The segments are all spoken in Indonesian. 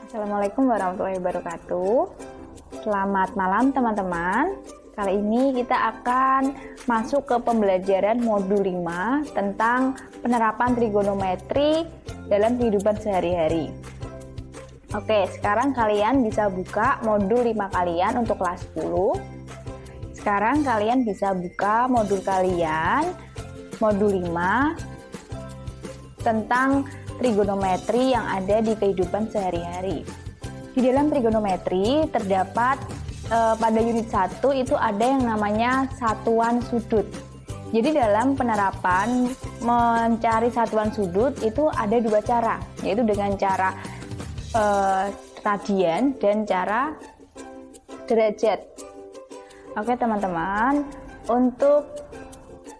Assalamualaikum warahmatullahi wabarakatuh. Selamat malam teman-teman. Kali ini kita akan masuk ke pembelajaran modul 5 tentang penerapan trigonometri dalam kehidupan sehari-hari. Oke, sekarang kalian bisa buka modul 5 kalian untuk kelas 10. Sekarang kalian bisa buka modul kalian, modul 5 tentang trigonometri yang ada di kehidupan sehari-hari. Di dalam trigonometri terdapat pada unit 1 itu ada yang namanya satuan sudut. Jadi dalam penerapan mencari satuan sudut itu ada dua cara, yaitu dengan cara radian dan cara derajat. Oke teman-teman, untuk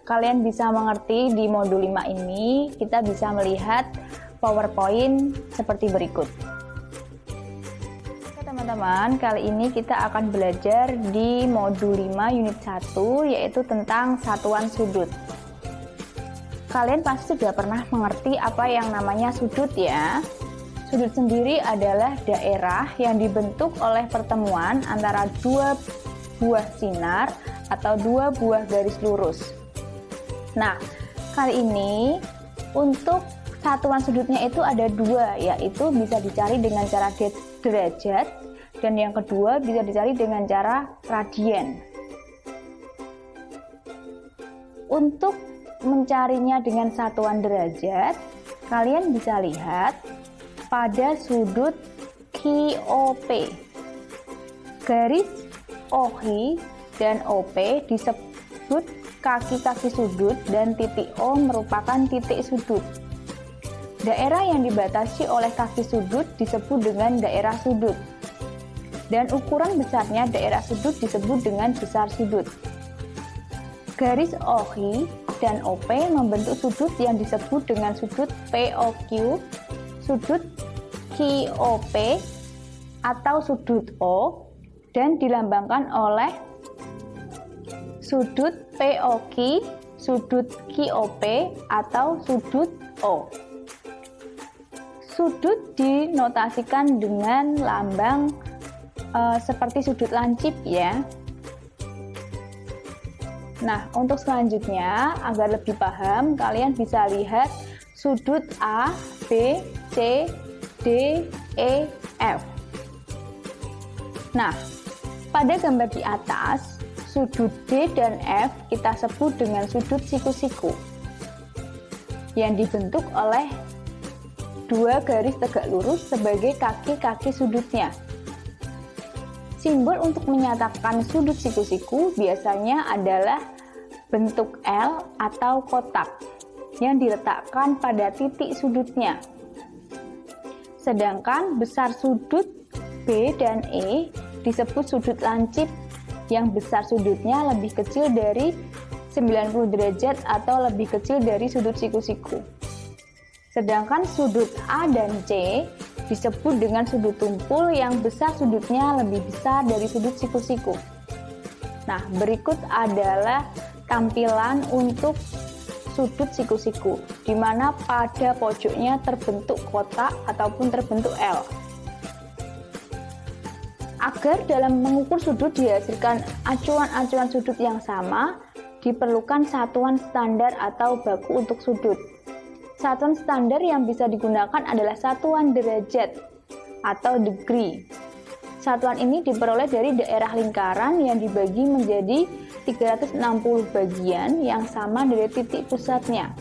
kalian bisa mengerti di modul 5 ini, kita bisa melihat PowerPoint seperti berikut. Oke teman-teman, kali ini kita akan belajar di modul 5 unit 1, yaitu tentang satuan sudut. Kalian pasti sudah pernah mengerti apa yang namanya sudut ya. Sudut sendiri adalah daerah yang dibentuk oleh pertemuan antara dua buah sinar atau dua buah garis lurus. Nah, kali ini untuk satuan sudutnya itu ada dua, yaitu bisa dicari dengan cara derajat dan yang kedua bisa dicari dengan cara radian. Untuk mencarinya dengan satuan derajat, kalian bisa lihat pada sudut QOP. Garis OI dan OP disebut kaki-kaki sudut dan titik O merupakan titik sudut. Daerah yang dibatasi oleh kaki sudut disebut dengan daerah sudut. Dan ukuran besarnya daerah sudut disebut dengan besar sudut. Garis OI dan OP membentuk sudut yang disebut dengan sudut POQ, sudut QOP atau sudut O, dan dilambangkan oleh sudut POQ, sudut QOP atau sudut O. Sudut dinotasikan dengan lambang seperti sudut lancip ya. Nah, untuk selanjutnya agar lebih paham, kalian bisa lihat sudut A, B, C, D, E, F. Nah, pada gambar di atas, sudut D dan F kita sebut dengan sudut siku-siku yang dibentuk oleh dua garis tegak lurus sebagai kaki-kaki sudutnya. Simbol untuk menyatakan sudut siku-siku biasanya adalah bentuk L atau kotak yang diletakkan pada titik sudutnya. Sedangkan besar sudut B dan E disebut sudut lancip yang besar sudutnya lebih kecil dari 90 derajat atau lebih kecil dari sudut siku-siku. Sedangkan sudut A dan C disebut dengan sudut tumpul yang besar sudutnya lebih besar dari sudut siku-siku. Nah, berikut adalah tampilan untuk sudut siku-siku, di mana pada pojoknya terbentuk kotak ataupun terbentuk L. Agar dalam mengukur sudut dihasilkan acuan-acuan sudut yang sama, diperlukan satuan standar atau baku untuk sudut. Satuan standar yang bisa digunakan adalah satuan derajat atau degree. Satuan ini diperoleh dari daerah lingkaran yang dibagi menjadi 360 bagian yang sama dari titik pusatnya.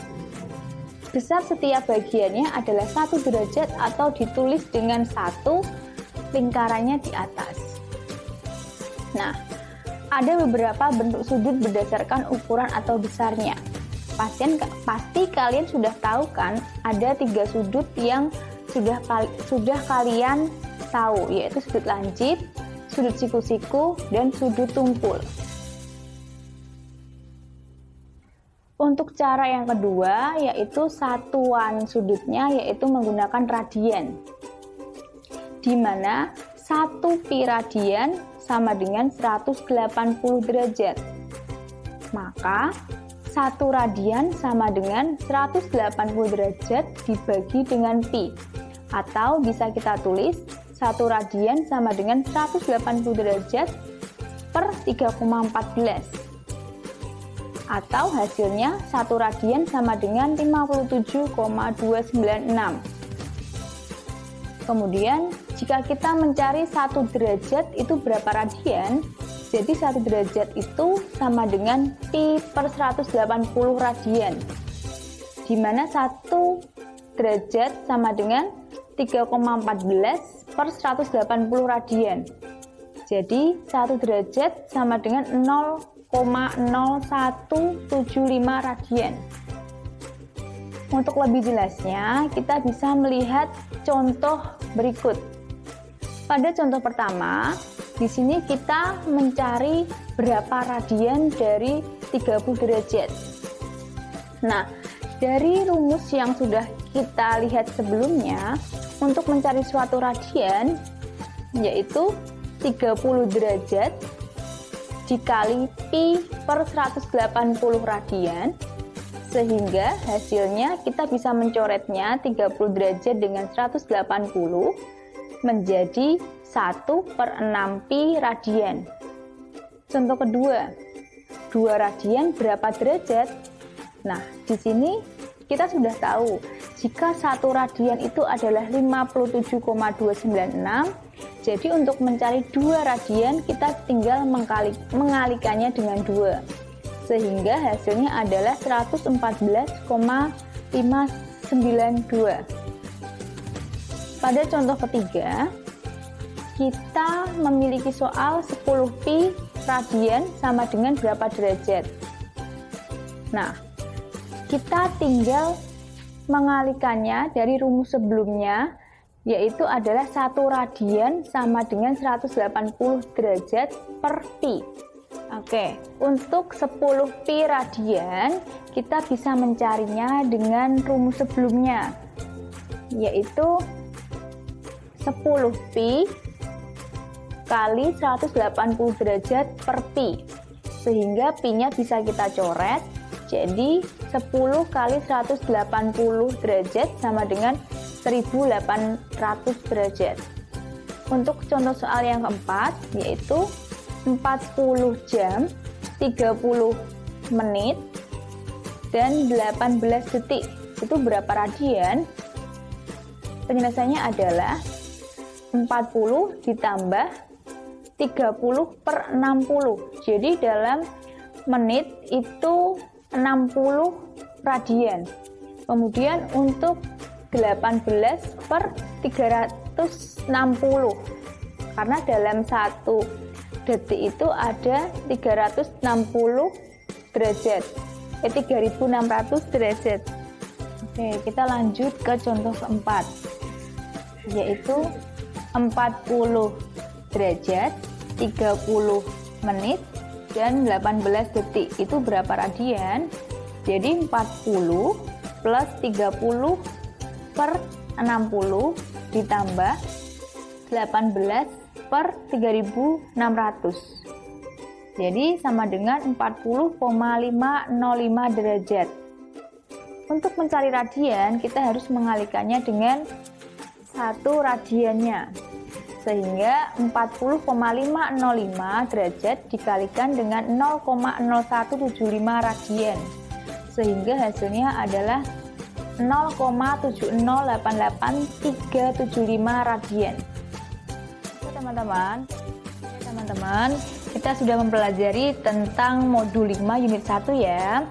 Besar setiap bagiannya adalah 1 derajat atau ditulis dengan 1 lingkarannya di atas. Nah, ada beberapa bentuk sudut berdasarkan ukuran atau besarnya. Pasti kalian sudah tahu kan, ada 3 sudut yang sudah kalian tahu, yaitu sudut lancip, sudut siku-siku, dan sudut tumpul. Untuk cara yang kedua, yaitu satuan sudutnya, yaitu menggunakan radian, di mana 1 pi radian sama dengan 180 derajat. Maka 1 radian sama dengan 180 derajat dibagi dengan pi, atau bisa kita tulis 1 radian sama dengan 180 derajat per 3,14. Atau hasilnya 1 radian sama dengan 57,296. Kemudian jika kita mencari 1 derajat itu berapa radian, jadi 1 derajat itu sama dengan pi per 180 radian, di mana 1 derajat sama dengan 3,14 per 180 radian. Jadi 1 derajat sama dengan 0,0175 radian. Untuk lebih jelasnya, kita bisa melihat contoh berikut. Pada contoh pertama, di sini kita mencari berapa radian dari 30 derajat. Nah, dari rumus yang sudah kita lihat sebelumnya, untuk mencari suatu radian, yaitu 30 derajat dikali pi per 180 radian, sehingga hasilnya kita bisa mencoretnya 30 derajat dengan 180 menjadi 1 per 6 pi radian. Contoh kedua, 2 radian berapa derajat? Nah, di sini kita sudah tahu jika 1 radian itu adalah 57,296. Jadi untuk mencari 2 radian kita tinggal mengalikannya dengan 2, sehingga hasilnya adalah 114,592. Pada contoh ketiga, kita memiliki soal 10 pi radian sama dengan berapa derajat. Nah, kita tinggal mengalikannya dari rumus sebelumnya, yaitu adalah 1 radian sama dengan 180 derajat per pi. Oke, untuk 10 pi radian, kita bisa mencarinya dengan rumus sebelumnya, yaitu 10 pi kali 180 derajat per pi, sehingga pi-nya bisa kita coret, jadi 10 kali 180 derajat sama dengan 1800 derajat. Untuk contoh soal yang keempat, yaitu 40 jam, 30 menit, dan 18 detik. Itu berapa radian? Penyelesaiannya adalah 40 ditambah 30 per 60. Jadi dalam menit itu 60 radian. Kemudian untuk 18 per 360, karena dalam 1 detik itu ada 360 derajat, 3600 derajat. Oke, kita lanjut ke contoh keempat, yaitu 40 derajat, 30 menit, dan 18 detik. Itu berapa radian? Jadi 40 plus 30 per 60 ditambah 18 per 3600. Jadi sama dengan 40,505 derajat. Untuk mencari radian, kita harus mengalikannya dengan 1 radiannya. Sehingga 40,505 derajat dikalikan dengan 0,0175 radian. Sehingga hasilnya adalah 0,7088375 radian. Oke teman-teman, kita sudah mempelajari tentang modul 5 unit 1 ya.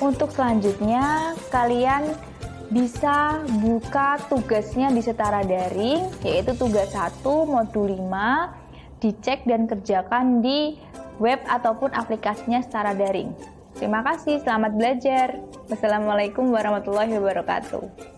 Untuk selanjutnya kalian bisa buka tugasnya di Setara Daring, yaitu tugas 1 modul 5, dicek dan kerjakan di web ataupun aplikasinya Setara Daring. Terima kasih, selamat belajar. Wassalamualaikum warahmatullahi wabarakatuh.